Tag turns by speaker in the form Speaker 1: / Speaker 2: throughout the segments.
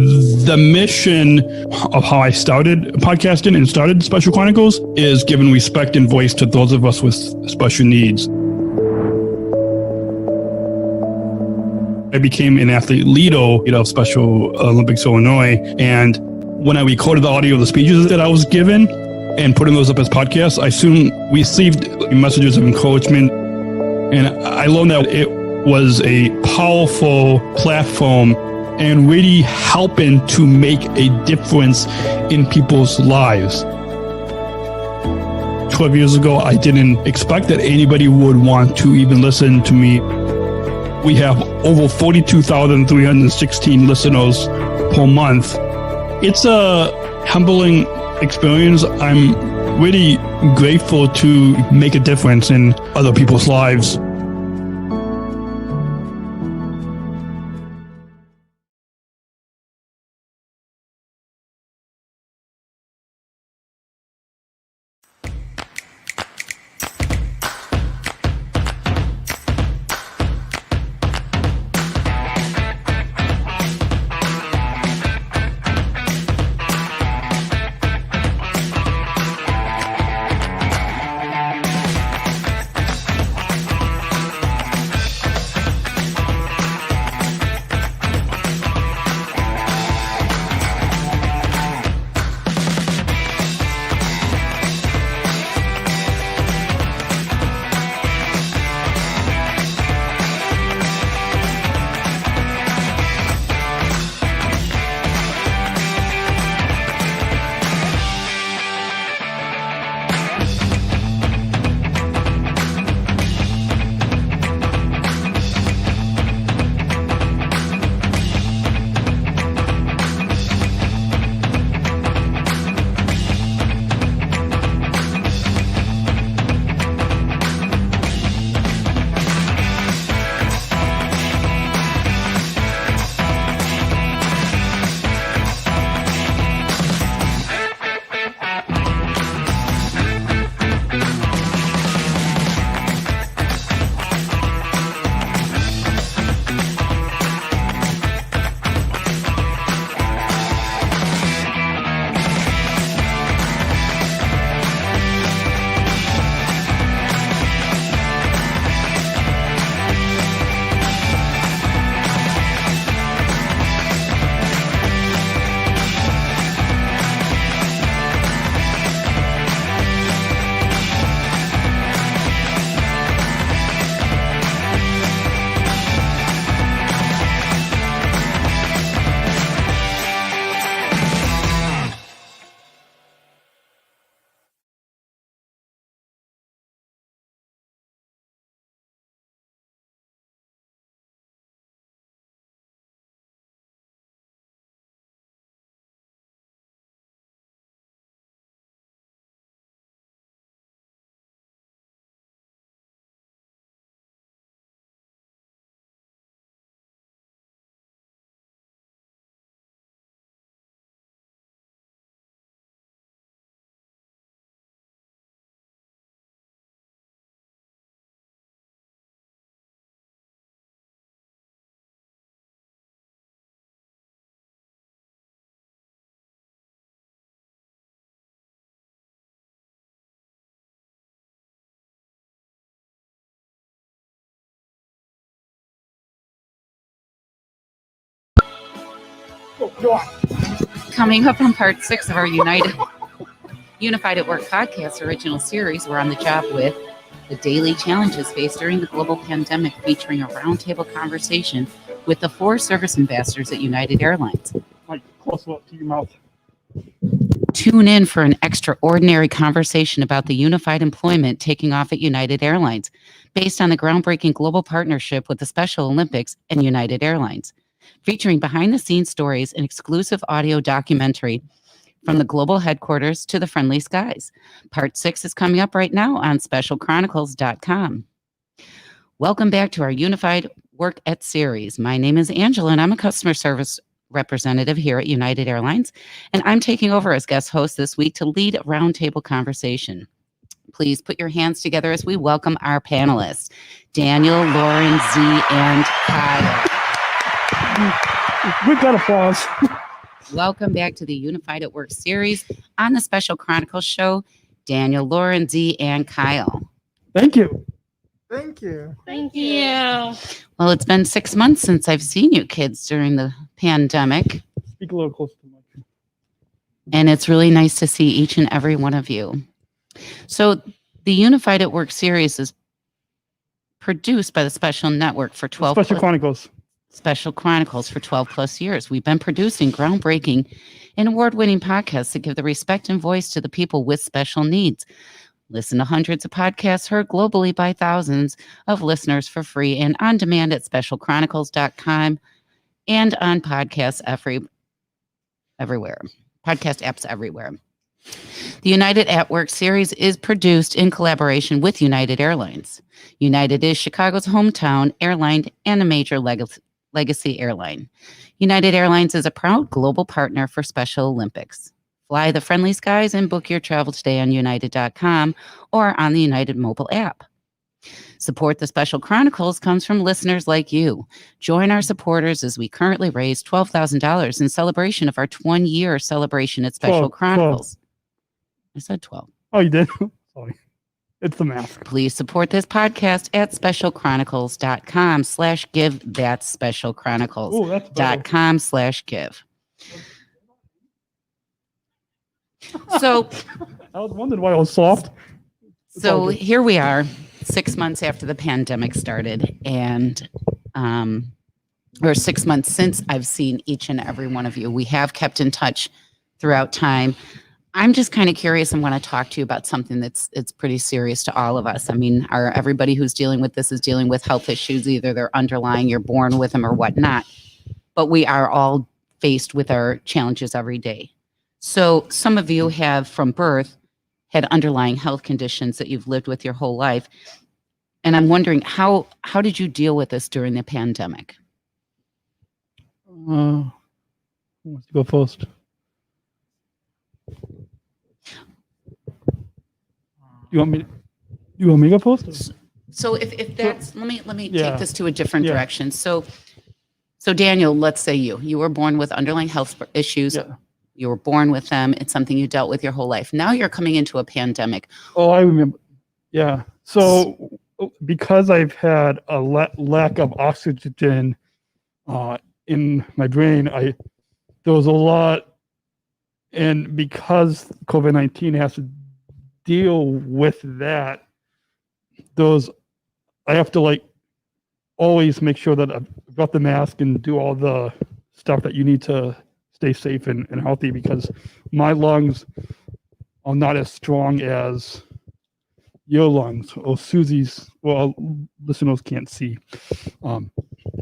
Speaker 1: The mission of how I started podcasting and started Special Chronicles is giving respect and voice to those of us with special needs. I became an athlete leader of Special Olympics Illinois, and when I recorded the audio of the speeches that I was given and putting those up as podcasts, I soon received messages of encouragement, and I learned that it was a powerful platform and really helping to make a difference in people's lives. 12 years ago, I didn't expect that anybody would want to even listen to me. We have over 42,316 listeners per month. It's a humbling experience. I'm really grateful to make a difference in other people's lives.
Speaker 2: Coming up on part 6 of our Unified at Work podcast original series, we're on the job with the daily challenges faced during the global pandemic, featuring a roundtable conversation with the 4 service ambassadors at United Airlines.
Speaker 1: Close up to your mouth.
Speaker 2: Tune in for an extraordinary conversation about the unified employment taking off at United Airlines, based on the groundbreaking global partnership with the Special Olympics and United Airlines. Featuring behind-the-scenes stories and exclusive audio documentary from the global headquarters to the friendly skies. Part 6 is coming up right now on specialchronicles.com. Welcome back to our Unified Work at series. My name is Angela, and I'm a customer service representative here at United Airlines, and I'm taking over as guest host this week to lead a roundtable conversation. Please put your hands together as we welcome our panelists, Daniel, Lauren, Z, and Kyle.
Speaker 1: We've got applause.
Speaker 2: Welcome back to the Unified at Work series on the Special Chronicles show. Daniel, Lauren, Z, and Kyle.
Speaker 1: Thank you.
Speaker 3: Thank you.
Speaker 4: Thank you.
Speaker 2: Well, it's been 6 months since I've seen you kids during the pandemic,
Speaker 1: Speak a little closer to the mic.
Speaker 2: and it's really nice to see each and every one of you. So the Unified at Work series is produced by the Special Network for 12
Speaker 1: Special Chronicles.
Speaker 2: Special Chronicles for 12 plus years. We've been producing groundbreaking and award-winning podcasts that give the respect and voice to the people with special needs. Listen to hundreds of podcasts heard globally by thousands of listeners for free and on demand at specialchronicles.com and on podcasts everywhere. Podcast apps everywhere. The United at Work series is produced in collaboration with United Airlines. United is Chicago's hometown airline and a major legacy airline. United Airlines is a proud global partner for Special Olympics. Fly the friendly skies and book your travel today on United.com or on the United mobile app. Support the Special Chronicles comes from listeners like you. Join our supporters as we currently raise $12,000 in celebration of our 20-year celebration at Special
Speaker 1: 12.
Speaker 2: Chronicles. I said 12.
Speaker 1: Oh, you did? Sorry. It's the mask.
Speaker 2: Please support this podcast at specialchronicles.com/give. That's
Speaker 1: Oh, that's better.
Speaker 2: specialchronicles.com/give. So,
Speaker 1: I was wondering why it was soft.
Speaker 2: so here we are, 6 months after the pandemic started, and or 6 months since I've seen each and every one of you. We have kept in touch throughout time. I'm just kind of curious and want to talk to you about something it's pretty serious to all of us. I mean, everybody who's dealing with this is dealing with health issues. Either they're underlying, you're born with them or whatnot. But we are all faced with our challenges every day. So some of you have from birth had underlying health conditions that you've lived with your whole life. And I'm wondering, how did you deal with this during the pandemic?
Speaker 1: Who wants to go first? You want me to go first?
Speaker 2: So if that's, let me
Speaker 1: Yeah.
Speaker 2: take this to a different
Speaker 1: Yeah.
Speaker 2: direction. So Daniel, let's say you were born with underlying health issues.
Speaker 1: Yeah.
Speaker 2: You were born with them. It's something you dealt with your whole life. Now you're coming into a pandemic.
Speaker 1: Oh, I remember. Yeah. So because I've had a lack of oxygen in my brain, there was a lot, and because COVID-19 has to deal with that, I have to always make sure that I've got the mask and do all the stuff that you need to stay safe and healthy, because my lungs are not as strong as your lungs or Susie's. Well, listeners can't see,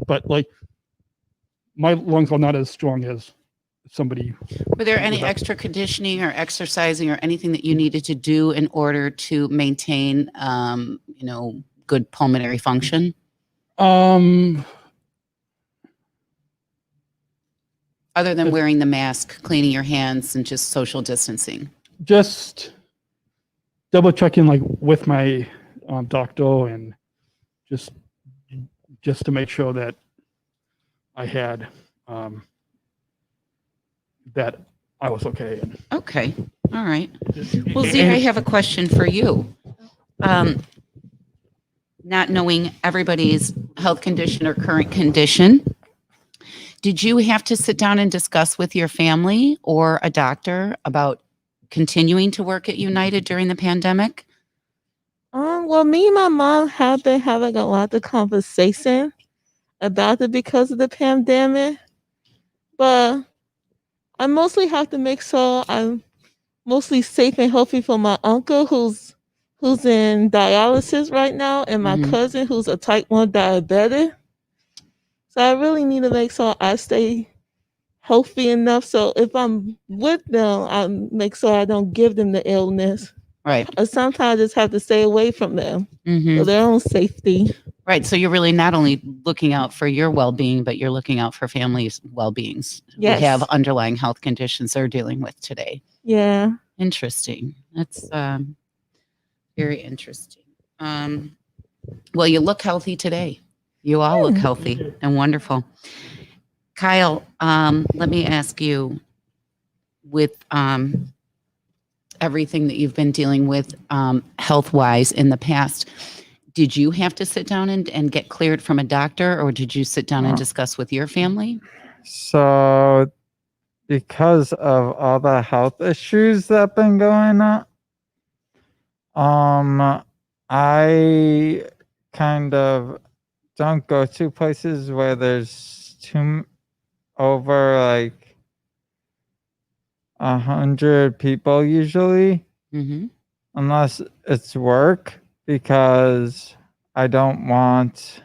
Speaker 1: but my lungs are not as strong as somebody.
Speaker 2: Were there any extra conditioning or exercising or anything that you needed to do in order to maintain, good pulmonary function? Other than wearing the mask, cleaning your hands, and just social distancing?
Speaker 1: Just double checking with my doctor, and just to make sure that I had that I was okay.
Speaker 2: Okay. All right. Well, Z, I have a question for you. Not knowing everybody's health condition or current condition, did you have to sit down and discuss with your family or a doctor about continuing to work at United during the pandemic?
Speaker 4: Well, me and my mom have been having a lot of conversation about it because of the pandemic, but I mostly have to make sure I'm mostly safe and healthy for my uncle who's in dialysis right now, and my cousin who's a type 1 diabetic. So I really need to make sure I stay healthy enough. So if I'm with them, I make sure I don't give them the illness.
Speaker 2: Right.
Speaker 4: Or sometimes I just have to stay away from them for their own safety.
Speaker 2: Right. So you're really not only looking out for your well-being, but you're looking out for families' well-beings
Speaker 4: Yes.
Speaker 2: who have underlying health conditions they're dealing with today.
Speaker 4: Yeah.
Speaker 2: Interesting. That's very interesting. Well, you look healthy today. You all look healthy and wonderful. Kyle, let me ask you, with everything that you've been dealing with health-wise in the past, did you have to sit down and get cleared from a doctor, or did you sit down and discuss with your family?
Speaker 3: So, because of all the health issues that have been going on, I kind of don't go to places where there's over like 100 people usually,
Speaker 2: Mm-hmm.
Speaker 3: unless it's work, because I don't want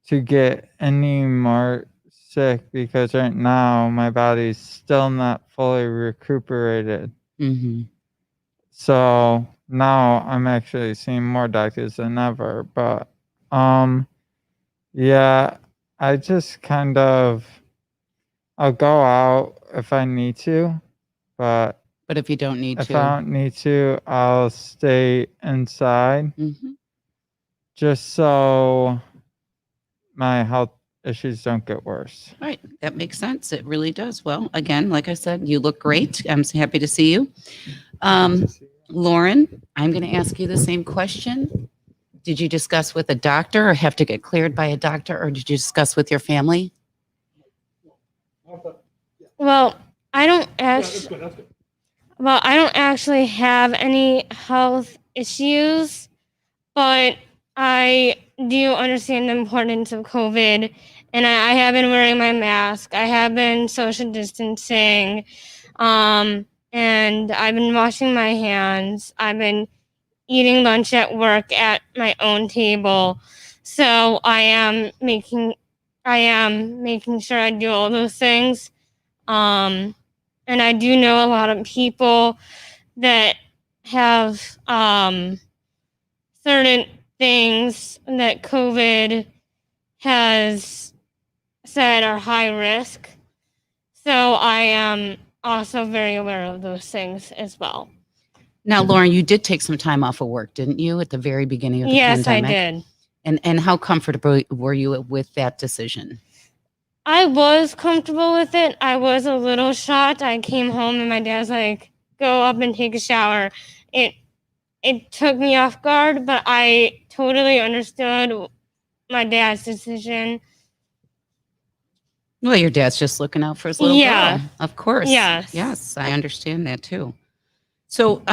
Speaker 3: to get any more sick, because right now my body's still not fully recuperated.
Speaker 2: Mm-hmm.
Speaker 3: So now I'm actually seeing more doctors than ever. But yeah, I just kind of, I'll go out if I need to, but
Speaker 2: if you don't need
Speaker 3: if
Speaker 2: to,
Speaker 3: I don't need to, I'll stay inside,
Speaker 2: mm-hmm.
Speaker 3: just so my health issues don't get worse.
Speaker 2: All right, that makes sense. It really does. Well, again, like I said, you look great. I'm so happy to see you. Lauren, I'm going to ask you the same question. Did you discuss with a doctor, or have to get cleared by a doctor, or did you discuss with your family?
Speaker 5: Well, I don't actually have any health issues, but I do understand the importance of COVID, and I have been wearing my mask. I have been social distancing, and I've been washing my hands. I've been eating lunch at work at my own table. So I am making sure I do all those things. And I do know a lot of people that have certain things that COVID has said are high risk. So I am also very aware of those things as well.
Speaker 2: Now, Lauren, you did take some time off of work, didn't you, at the very beginning of the pandemic?
Speaker 5: Yes, I did.
Speaker 2: And how comfortable were you with that decision?
Speaker 5: I was comfortable with it. I was a little shocked. I came home and my dad's like, go up and take a shower. It took me off guard, but I totally understood my dad's decision.
Speaker 2: Well, your dad's just looking out for his little girl. Of course.
Speaker 5: Yes,
Speaker 2: I understand that too. So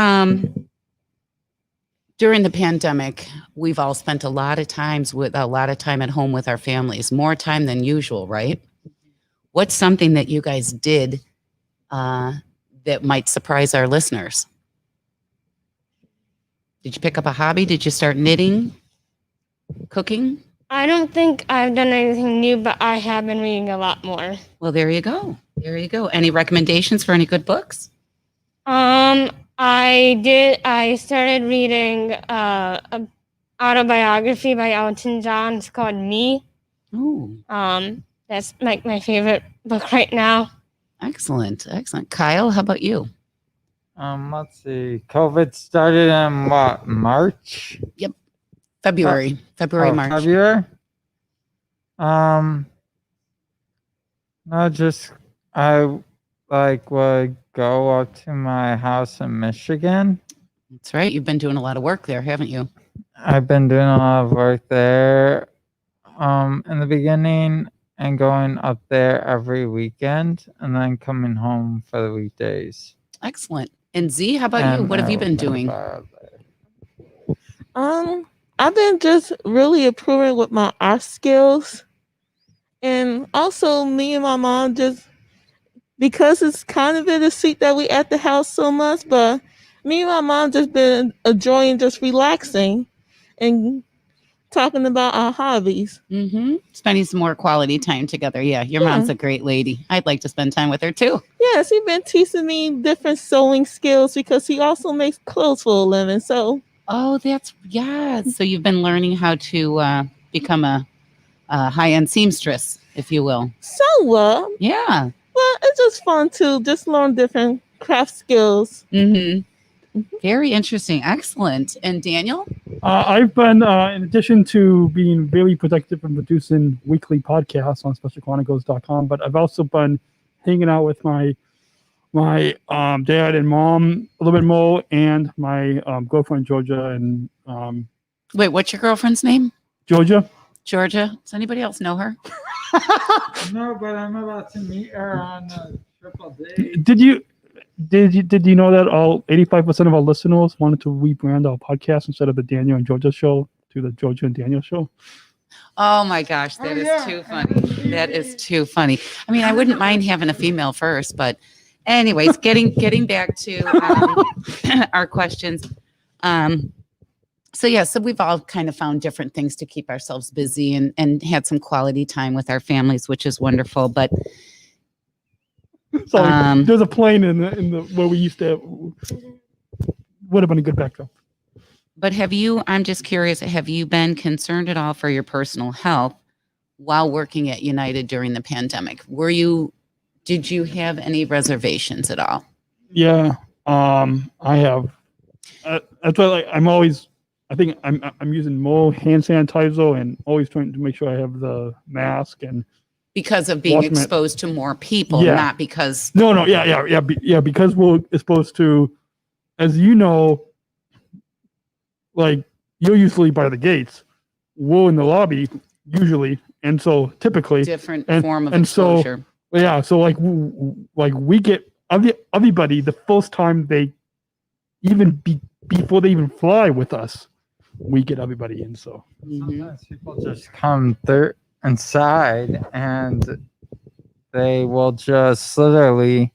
Speaker 2: during the pandemic, we've all spent a lot of time at home with our families, more time than usual, right? What's something that you guys did that might surprise our listeners? Did you pick up a hobby? Did you start knitting, cooking?
Speaker 5: I don't think I've done anything new, but I have been reading a lot more.
Speaker 2: Well, there you go. There you go. Any recommendations for any good books?
Speaker 5: I started reading an autobiography by Elton John. It's called Me.
Speaker 2: Oh.
Speaker 5: That's like my favorite book right now.
Speaker 2: Excellent. Kyle, how about you?
Speaker 3: Let's see. COVID started in what, March?
Speaker 2: Yep. February, March.
Speaker 3: February? No, just I would go up to my house in Michigan.
Speaker 2: That's right. You've been doing a lot of work there, haven't you?
Speaker 3: I've been doing a lot of work there in the beginning, and going up there every weekend and then coming home for the weekdays.
Speaker 2: Excellent. And Z, how about you? What have you been doing?
Speaker 4: I've been just really improving with my art skills. And also me and my mom, just because it's kind of bittersweet that we at the house so much, but me and my mom just been enjoying just relaxing and talking about our hobbies.
Speaker 2: Mm-hmm. Spending some more quality time together. Yeah, your mom's a great lady. I'd like to spend time with her too.
Speaker 4: Yes, he's been teaching me different sewing skills because he also makes clothes for a living. So.
Speaker 2: Oh, So you've been learning how to become a high-end seamstress, if you will.
Speaker 4: Somewhat.
Speaker 2: Yeah.
Speaker 4: Well, it's just fun to just learn different craft skills.
Speaker 2: Mm-hmm. Very interesting. Excellent. And Daniel?
Speaker 1: I've been, in addition to being very productive and producing weekly podcasts on specialchronicles.com, but I've also been hanging out with my my dad and mom a little bit more, and my girlfriend Georgia and
Speaker 2: Wait, what's your girlfriend's name?
Speaker 1: Georgia.
Speaker 2: Georgia. Does anybody else know her?
Speaker 3: No, but I'm about to meet her on a triple date.
Speaker 1: Did you know that all 85% of our listeners wanted to rebrand our podcast instead of the Daniel and Georgia show to the Georgia and Daniel show?
Speaker 2: Oh my gosh, that is too funny. That is too funny. I mean, I wouldn't mind having a female first, but anyways, getting back to our questions. So we've all kind of found different things to keep ourselves busy and had some quality time with our families, which is wonderful. But
Speaker 1: Sorry, there's a plane in the where we used to. Would have been a good backdrop.
Speaker 2: But I'm just curious, have you been concerned at all for your personal health while working at United during the pandemic? Did you have any reservations at all?
Speaker 1: Yeah, I have. That's why I think I'm using more hand sanitizer and always trying to make sure I have the mask and.
Speaker 2: Because of being exposed to more people, not because.
Speaker 1: No, yeah. Because we're exposed to, as you know, like you're usually by the gates, we're in the lobby usually, and so typically
Speaker 2: different form of exposure.
Speaker 1: So like we get everybody the first time they before they even fly with us, we get everybody in. So
Speaker 3: sometimes people just come through inside and they will just literally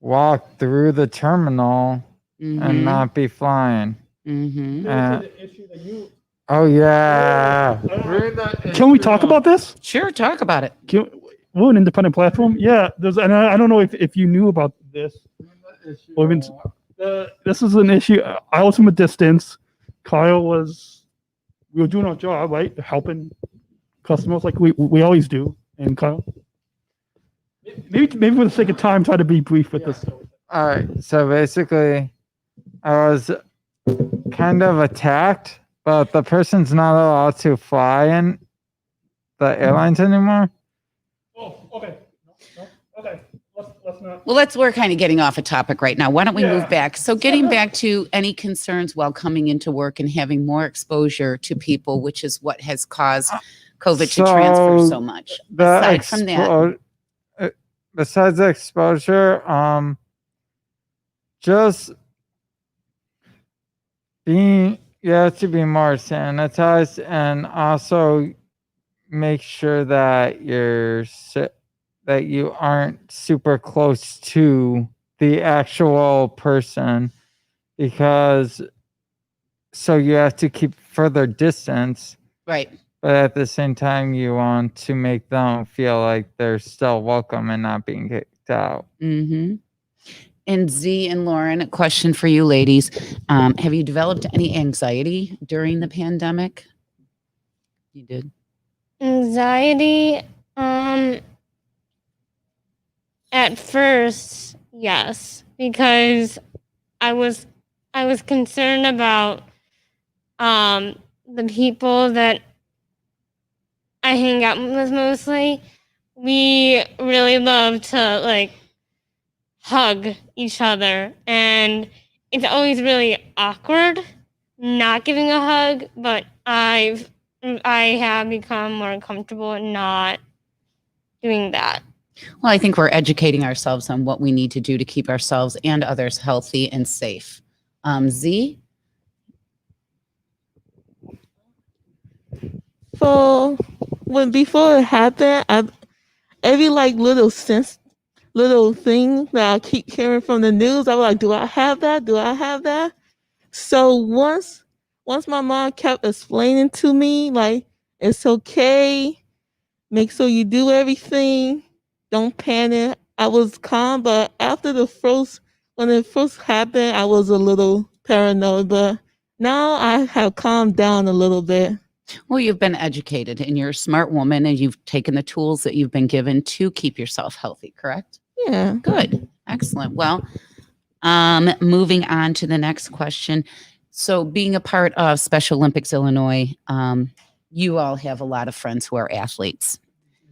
Speaker 3: walk through the terminal and not be flying. Oh yeah.
Speaker 1: Can we talk about this?
Speaker 2: Sure, talk about it.
Speaker 1: We're an independent platform. Yeah, and I don't know if you knew about this. This is an issue. I was from a distance. We were doing our job, right? Helping customers like we always do. And Kyle, maybe for the sake of time, try to be brief with this.
Speaker 3: All right. So basically, I was kind of attacked, but the person's not allowed to fly in the airlines anymore.
Speaker 1: Oh, okay. Okay. Let's not.
Speaker 2: Well, we're kind of getting off a topic right now. Why don't we move back? So getting back to any concerns while coming into work and having more exposure to people, which is what has caused COVID to transfer so much. Aside from that.
Speaker 3: Besides the exposure, just you have to be more sanitized and also make sure that you aren't super close to the actual person, because so you have to keep further distance.
Speaker 2: Right.
Speaker 3: But at the same time, you want to make them feel like they're still welcome and not being kicked out.
Speaker 2: Mm-hmm. And Z and Lauren, a question for you ladies. Have you developed any anxiety during the pandemic? You did?
Speaker 5: Anxiety, at first, yes, because I was concerned about the people that I hang out with mostly. We really love to hug each other, and it's always really awkward not giving a hug, but I have become more comfortable in not doing that.
Speaker 2: Well, I think we're educating ourselves on what we need to do to keep ourselves and others healthy and safe. Z?
Speaker 4: So before it happened, every little thing that I keep hearing from the news, I was like, do I have that? Do I have that? So once my mom kept explaining to me, it's okay, make sure you do everything, don't panic, I was calm. But after when it first happened, I was a little paranoid, but now I have calmed down a little bit.
Speaker 2: Well, you've been educated and you're a smart woman and you've taken the tools that you've been given to keep yourself healthy, correct?
Speaker 4: Yeah.
Speaker 2: Good. Excellent. Well, moving on to the next question. So being a part of Special Olympics Illinois, you all have a lot of friends who are athletes.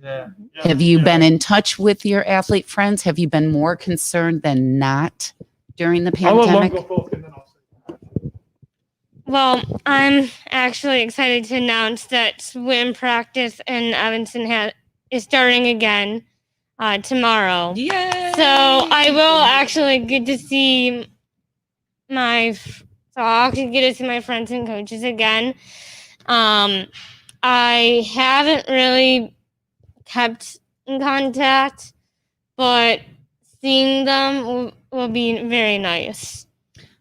Speaker 3: Yeah.
Speaker 2: Have you been in touch with your athlete friends? Have you been more concerned than not during the
Speaker 1: I'll let Lauren
Speaker 2: pandemic?
Speaker 1: go first, and then I'll say.
Speaker 5: Well, I'm actually excited to announce that swim practice in Evanston is starting again tomorrow.
Speaker 2: Yay!
Speaker 5: So I will actually get to see my friends and coaches again. I haven't really kept in contact, but seeing them will be very nice.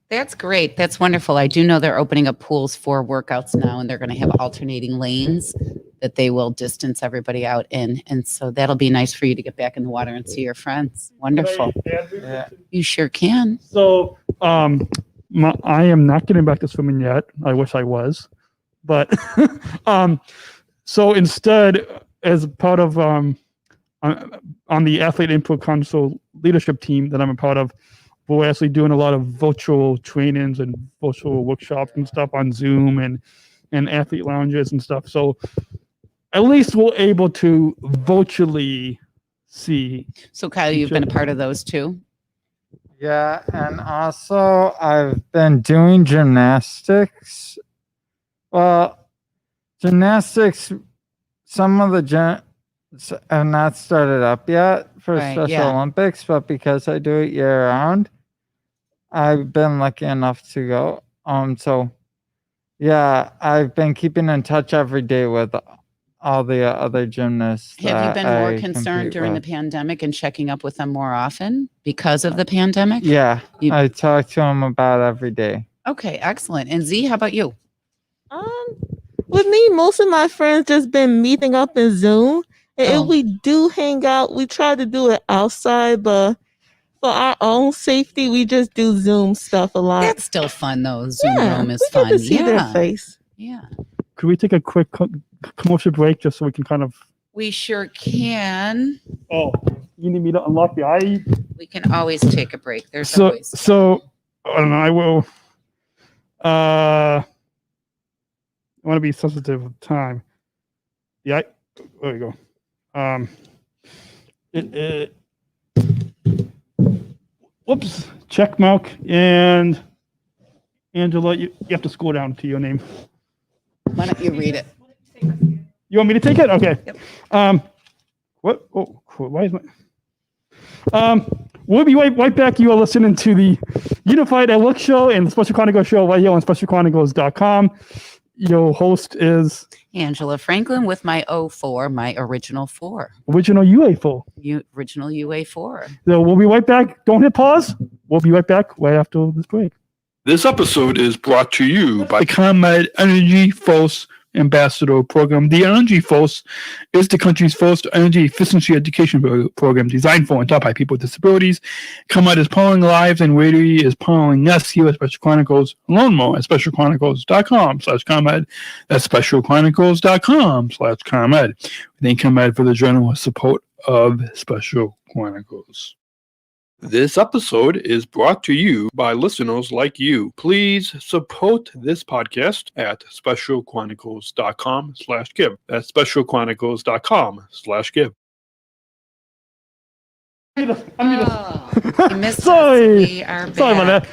Speaker 2: That's great. That's wonderful. I do know they're opening up pools for workouts now, and they're going to have alternating lanes that they will distance everybody out in. And so that'll be nice for you to get back in the water and see your friends. Wonderful.
Speaker 3: Yeah.
Speaker 2: You sure can.
Speaker 1: So, I am not getting back to swimming yet. I wish I was, but so instead, as part of on the Athlete Input Council leadership team that I'm a part of, we're actually doing a lot of virtual trainings and virtual workshops and stuff on Zoom and athlete lounges and stuff. So at least we're able to virtually see.
Speaker 2: So, Kyle, you've been a part of those too?
Speaker 3: Yeah, and also I've been doing gymnastics. Well, gymnastics, some of the have not started up yet for Special Olympics, but because I do it year round, I've been lucky enough to go. So yeah, I've been keeping in touch every day with all the other gymnasts.
Speaker 2: Have you been more concerned during the pandemic and checking up with them more often because of the pandemic?
Speaker 3: Yeah, I talk to them about it every day.
Speaker 2: Okay, excellent. And Z, how about you?
Speaker 4: With me, most of my friends just been meeting up in Zoom. And if we do hang out, we try to do it outside, but for our own safety, we just do Zoom stuff a lot.
Speaker 2: That's still fun though. Zoom room is
Speaker 4: we
Speaker 2: fun.
Speaker 4: get to see their face.
Speaker 2: Yeah.
Speaker 1: Could we take a quick commercial break just so we can kind of?
Speaker 2: We sure can.
Speaker 1: Oh, you need me to unlock the eye?
Speaker 2: We can always take a break. There's always.
Speaker 1: So I don't know. I will. I want to be sensitive with time. Yeah. There we go. Whoops. Check mark. And Angela, you have to scroll down to your name.
Speaker 2: Why don't you read it?
Speaker 1: You want me to take it? Okay.
Speaker 2: Yep.
Speaker 1: What? Oh, why is my? We'll be right back. You are listening to the UnifiedAtWork show and the Special Chronicles show right here on SpecialChronicles.com. Your host is
Speaker 2: Angela Franklin with my 04, my original 4.
Speaker 1: Original UA4.
Speaker 2: Original UA4.
Speaker 1: So we'll be right back. Don't hit pause. We'll be right back right after this break. This episode is brought to you by ComEd Energy Force Ambassador Program. The Energy Force is the country's first energy efficiency education program designed for and taught by people with disabilities. ComEd is powering lives and radio is powering us here at Special Chronicles. Learn more at specialchronicles.com/ComEd. That's specialchronicles.com/ComEd. We thank ComEd for the generous support of Special Chronicles. This episode is brought to you by listeners like you. Please support this podcast at specialchronicles.com/give. That's specialchronicles.com/give.
Speaker 2: Sorry.
Speaker 1: Sorry about that.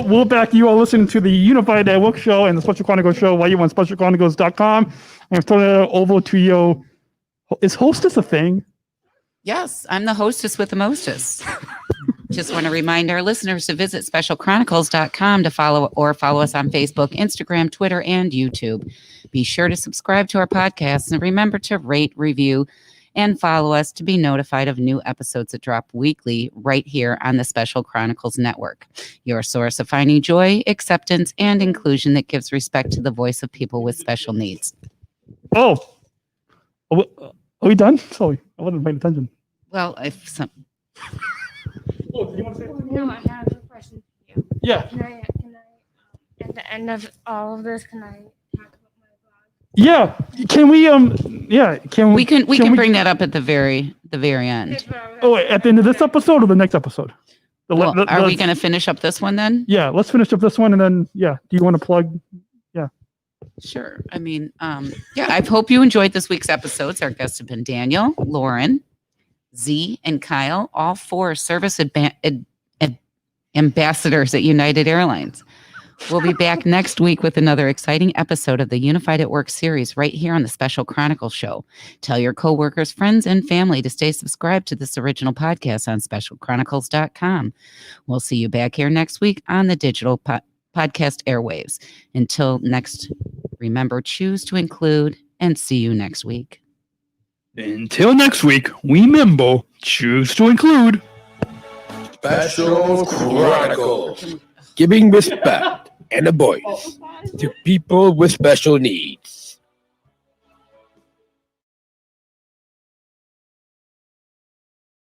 Speaker 1: We're back. You are listening to the UnifiedAtWork show and the Special Chronicles show while you're on specialchronicles.com. I'm turning it over to you. Is hostess a thing?
Speaker 2: Yes, I'm the hostess with the mostest. Just want to remind our listeners to visit specialchronicles.com to follow us on Facebook, Instagram, Twitter, and YouTube. Be sure to subscribe to our podcast and remember to rate, review, and follow us to be notified of new episodes that drop weekly right here on the Special Chronicles Network. Your source of finding joy, acceptance, and inclusion that gives respect to the voice of people with special needs.
Speaker 1: Oh, are we done? Sorry, I wasn't paying attention.
Speaker 2: Well, if some...
Speaker 1: Oh, do you want to say something?
Speaker 5: No, I have a question for you.
Speaker 1: Yeah.
Speaker 5: Can I, at the end of all of this, can I talk about my blog?
Speaker 1: Yeah. Can we?
Speaker 2: We can bring that up at the very end.
Speaker 1: Oh, wait, at the end of this episode or the next episode?
Speaker 2: Are we going to finish up this one then?
Speaker 1: Yeah, let's finish up this one and then do you want to plug? Yeah.
Speaker 2: Sure. I mean, yeah, I hope you enjoyed this week's episodes. Our guests have been Daniel, Lauren, Z, and Kyle, all 4 service ambassadors at United Airlines. We'll be back next week with another exciting episode of the Unified at Work series right here on the Special Chronicles show. Tell your coworkers, friends, and family to stay subscribed to this original podcast on specialchronicles.com. We'll see you back here next week on the digital podcast airwaves. Until next, remember, choose to include, and see you next week.
Speaker 1: Until next week, remember, choose to include.
Speaker 6: Special Chronicles, giving respect and a voice to people with special needs.